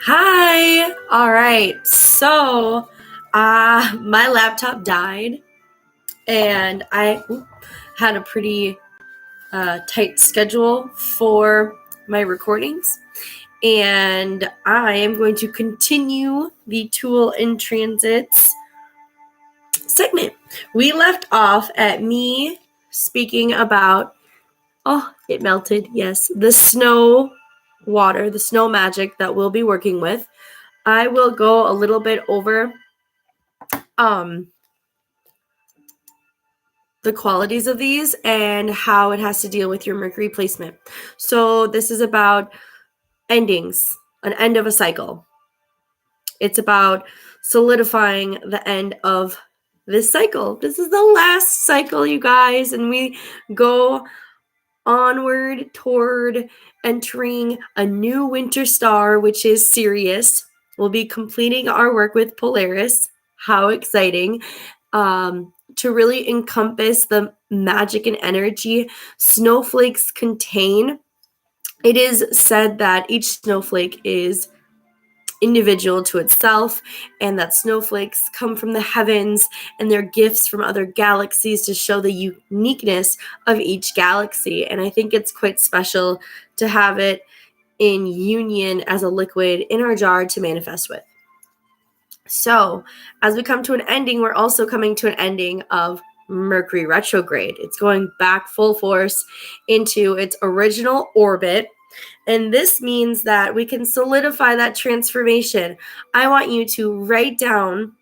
Hi. All right. My laptop died, and I had a pretty tight schedule for my recordings, and I am going to continue the Tool in Transit's segment. We left off at me speaking about, it melted, yes, the snow water, the snow magic that we'll be working with. I will go a little bit over the qualities of these and how it has to deal with your Mercury placement. So this is about endings, an end of a cycle. It's about solidifying the end of this cycle. This is the last cycle, you guys, and we go onward toward entering a new winter star, which is Sirius. We'll be completing our work with Polaris. How exciting. To really encompass the magic and energy snowflakes contain. It is said that each snowflake is individual to itself, and that snowflakes come from the heavens and they're gifts from other galaxies to show the uniqueness of each galaxy. And I think it's quite special to have it in union as a liquid in our jar to manifest with. So as we come to an ending, we're also coming to an ending of Mercury retrograde. It's going back full force into its original orbit. And this means that we can solidify that transformation. I want you to write down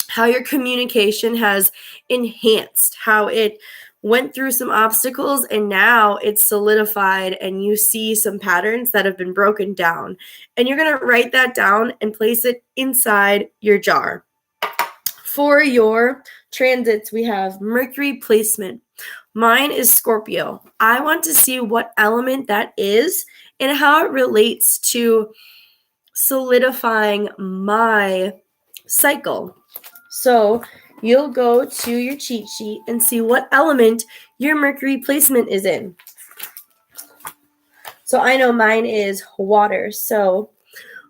how your communication has enhanced, how it went through some obstacles and now it's solidified and you see some patterns that have been broken down. And you're going to write that down and place it inside your jar. For your transits, we have Mercury placement. Mine is Scorpio. I want to see what element that is and how it relates to solidifying my cycle. So you'll go to your cheat sheet and see what element your Mercury placement is in. So I know mine is water. So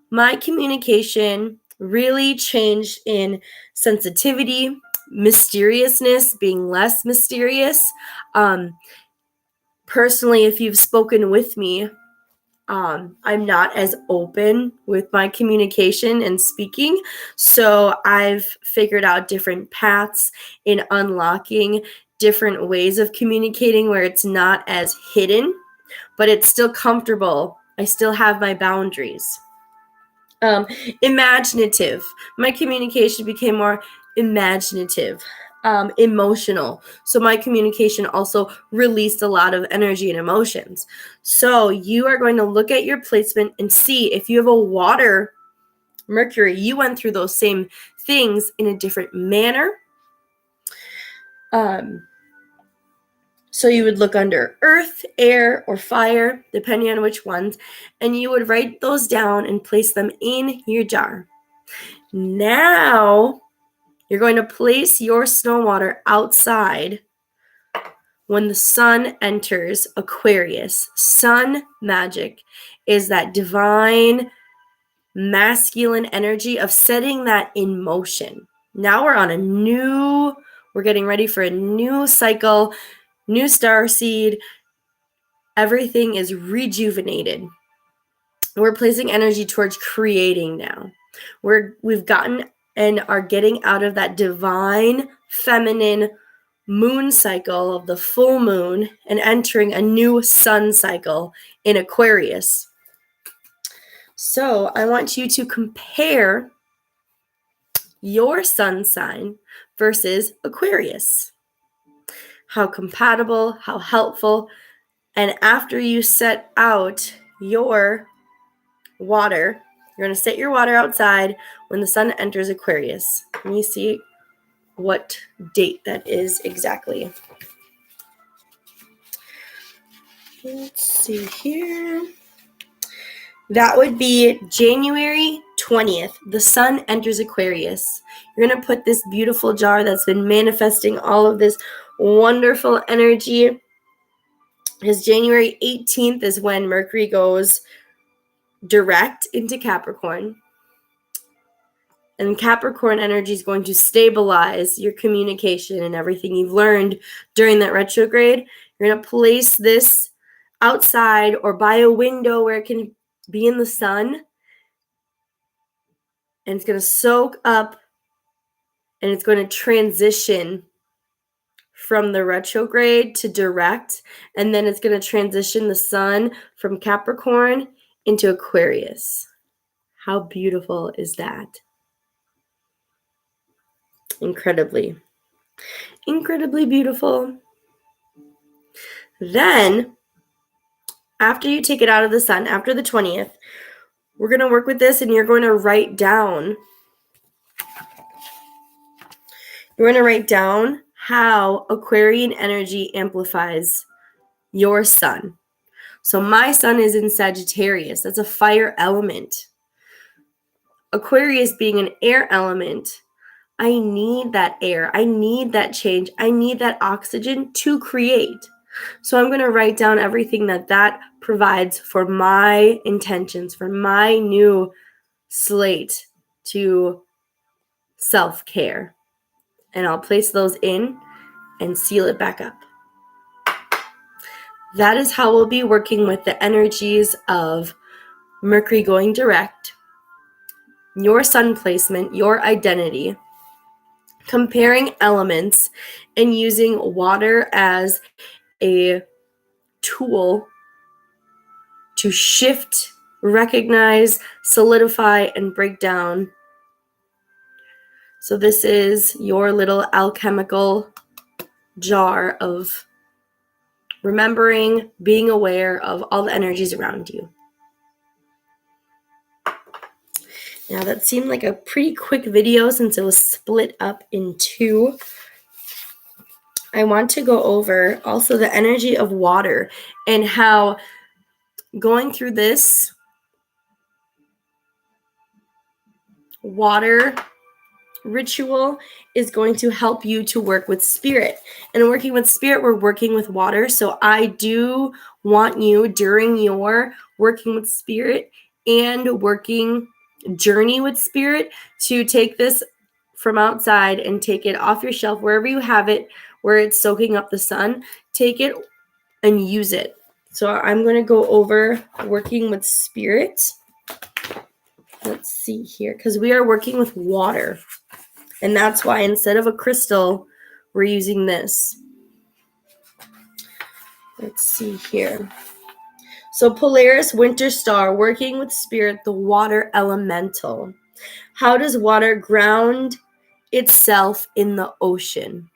my communication really changed in sensitivity, mysteriousness, being less mysterious. Personally, if you've spoken with me, I'm not as open with my communication and speaking. So I've figured out different paths in unlocking different ways of communicating where it's not as hidden, but it's still comfortable. I still have my boundaries. Imaginative. My communication became more imaginative. Emotional. So my communication also released a lot of energy and emotions. So you are going to look at your placement and see if you have a water Mercury, you went through those same things in a different manner. So you would look under earth, air, or fire, depending on which ones, and you would write those down and place them in your jar. Now, you're going to place your snow water outside when the sun enters Aquarius. Sun magic is that divine masculine energy of setting that in motion. Now we're getting ready for a new cycle, new star seed. Everything is rejuvenated. We're placing energy towards creating now. We've gotten and are getting out of that divine feminine moon cycle of the full moon and entering a new sun cycle in Aquarius. So I want you to compare your sun sign versus Aquarius. How compatible, how helpful. And after you set out your water, you're going to set your water outside when the sun enters Aquarius. Let me see what date that is exactly. Let's see here. That would be January 20th. The sun enters Aquarius. You're going to put this beautiful jar that's been manifesting all of this wonderful energy. Because January 18th is when Mercury goes direct into Capricorn. And Capricorn energy is going to stabilize your communication and everything you've learned during that retrograde. You're going to place this outside or by a window where it can be in the sun. And it's going to soak up and it's going to transition from the retrograde to direct. And then it's going to transition the sun from Capricorn into Aquarius. How beautiful is that? Incredibly beautiful. Then, after you take it out of the sun, after the 20th, we're going to work with this and you're going to write down. You're going to write down how Aquarian energy amplifies your sun. So my sun is in Sagittarius. That's a fire element. Aquarius being an air element, I need that air. I need that change. I need that oxygen to create. So I'm going to write down everything that provides for my intentions, for my new slate to self-care. And I'll place those in and seal it back up. That is how we'll be working with the energies of Mercury going direct, your sun placement, your identity, comparing elements, and using water as a tool to shift, recognize, solidify, and break down. So this is your little alchemical jar of remembering, being aware of all the energies around you. Now that seemed like a pretty quick video since it was split up in two. I want to go over also the energy of water and how going through this water ritual is going to help you to work with spirit. And working with spirit, we're working with water. So I do want you during your working with spirit and working journey with spirit to take this from outside and take it off your shelf, wherever you have it, where it's soaking up the sun, take it and use it. So I'm going to go over working with spirit. Let's see here, because we are working with water. And that's why instead of a crystal, we're using this. Let's see here. So Polaris Winter Star, working with spirit, the water elemental. How does water ground itself in the ocean?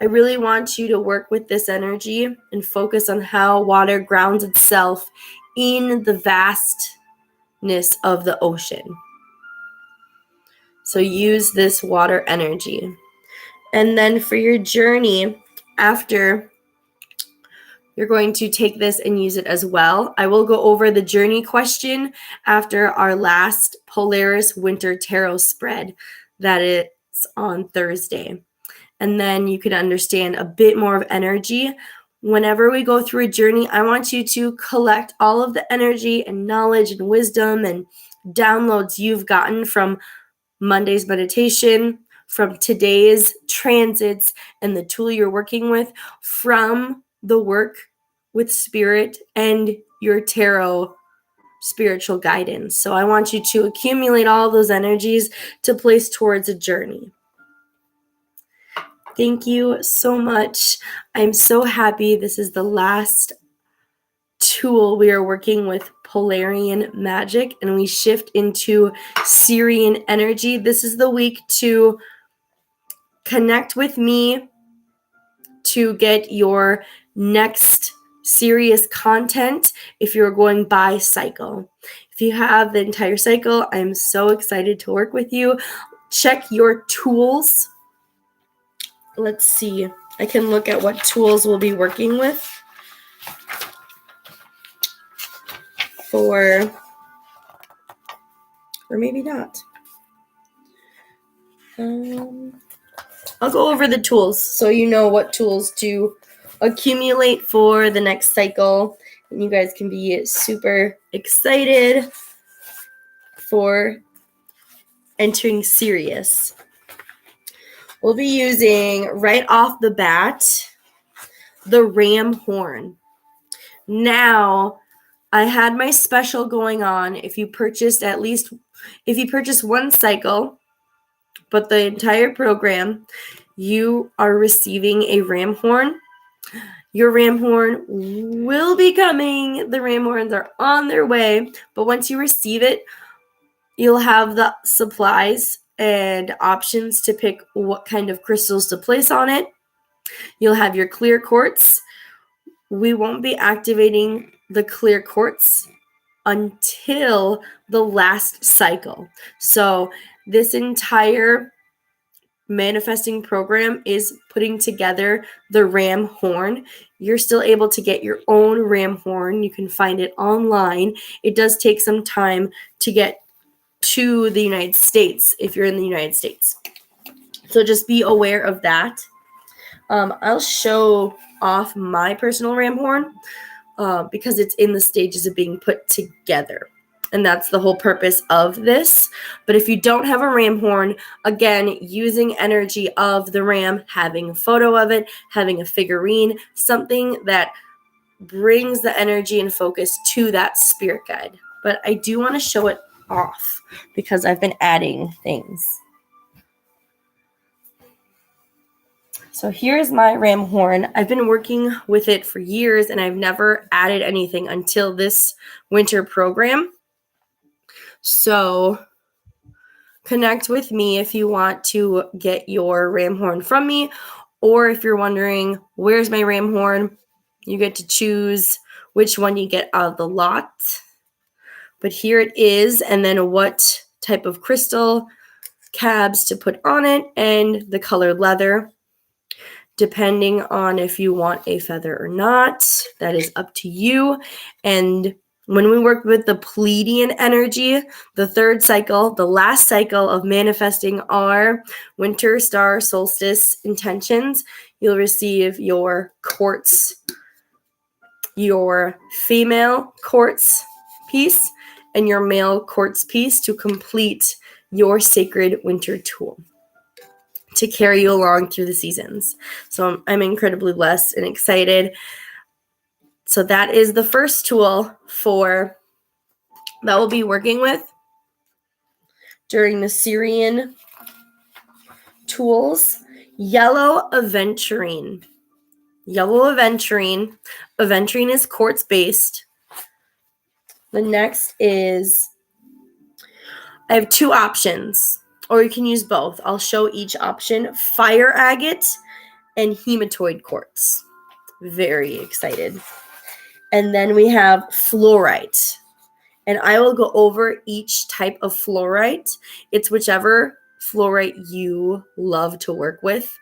I really want you to work with this energy and focus on how water grounds itself in the vastness of the ocean. So use this water energy. And then for your journey, after you're going to take this and use it as well. I will go over the journey question after our last Polaris Winter Tarot spread that is on Thursday. And then you can understand a bit more of energy. Whenever we go through a journey, I want you to collect all of the energy and knowledge and wisdom and downloads you've gotten from Monday's meditation, from today's transits, and the tool you're working with, from the work with spirit and your tarot spiritual guidance. So I want you to accumulate all those energies to place towards a journey. Thank you so much. I'm so happy this is the last tool we are working with Polarian magic, and we shift into Sirian energy. This is the week to connect with me to get your next Sirius content if you're going by cycle. If you have the entire cycle, I'm so excited to work with you. Check your tools. Let's see. I can look at what tools we'll be working with or maybe not. I'll go over the tools so you know what tools to accumulate for the next cycle And you guys can be super excited for entering Sirius. We'll be using, right off the bat, the ram horn. Now, I had my special going on. If you purchase one cycle, but the entire program, you are receiving a ram horn. Your ram horn will be coming. The ram horns are on their way. But once you receive it, you'll have the supplies and options to pick what kind of crystals to place on it. You'll have your clear quartz. We won't be activating the clear quartz until the last cycle. So this entire manifesting program is putting together the ram horn. You're still able to get your own ram horn. You can find it online. It does take some time to get to the United States if you're in the United States. So just be aware of that. I'll show off my personal ram horn because it's in the stages of being put together. And that's the whole purpose of this. But if you don't have a ram horn, again, using energy of the ram, having a photo of it, having a figurine, something that brings the energy and focus to that spirit guide. But I do want to show it off because I've been adding things. So here's my ram horn. I've been working with it for years and I've never added anything until this winter program. So connect with me if you want to get your ram horn from me, or if you're wondering, where's my ram horn? You get to choose which one you get out of the lot. But here it is, and then what type of crystal cabs to put on it, and the colored leather, depending on if you want a feather or not. That is up to you. And when we work with the Pleiadian energy, the third cycle, the last cycle of manifesting our winter star solstice intentions, you'll receive your quartz, your female quartz piece, and your male quartz piece to complete your sacred winter tool to carry you along through the seasons. So I'm incredibly blessed and excited. So that is the first tool that we'll be working with during the Syrian tools. Yellow aventurine. Aventurine is quartz based. The next is, I have two options, or you can use both. I'll show each option. Fire agate and hematoid quartz. Very excited. And then we have fluorite. And I will go over each type of fluorite. It's whichever fluorite you love to work with.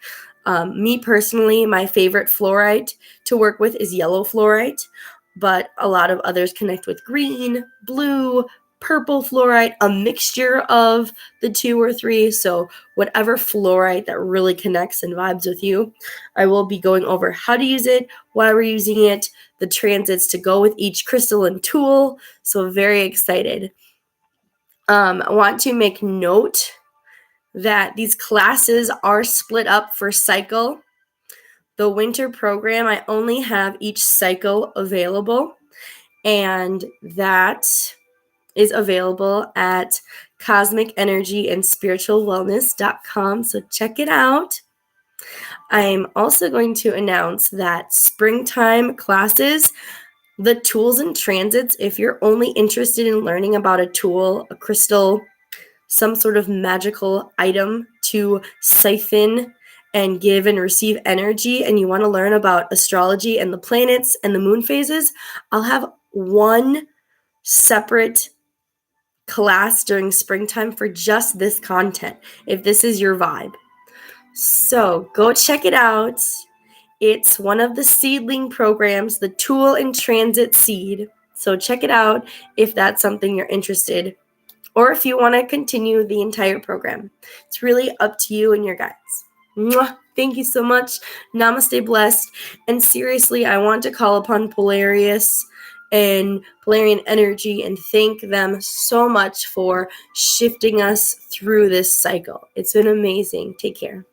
Me personally, my favorite fluorite to work with is yellow fluorite, but a lot of others connect with green, blue, purple fluorite, a mixture of the two or three. So whatever fluorite that really connects and vibes with you, I will be going over how to use it, why we're using it, the transits to go with each crystal and tool. So very excited. I want to make note that these classes are split up for cycle. The winter program, I only have each cycle available, and that is available at cosmicenergyandspiritualwellness.com. So check it out. I'm also going to announce that springtime classes, the tools and transits, if you're only interested in learning about a tool, a crystal, some sort of magical item to siphon and give and receive energy, and you want to learn about astrology and the planets and the moon phases, I'll have one separate class during springtime for just this content, if this is your vibe. So go check it out. It's one of the seedling programs, the Tool and Transit Seed. So check it out if that's something you're interested, or if you want to continue the entire program. It's really up to you and your guides. Mwah! Thank you so much. Namaste, blessed. And seriously, I want to call upon Polaris and Polarian energy and thank them so much for shifting us through this cycle. It's been amazing. Take care.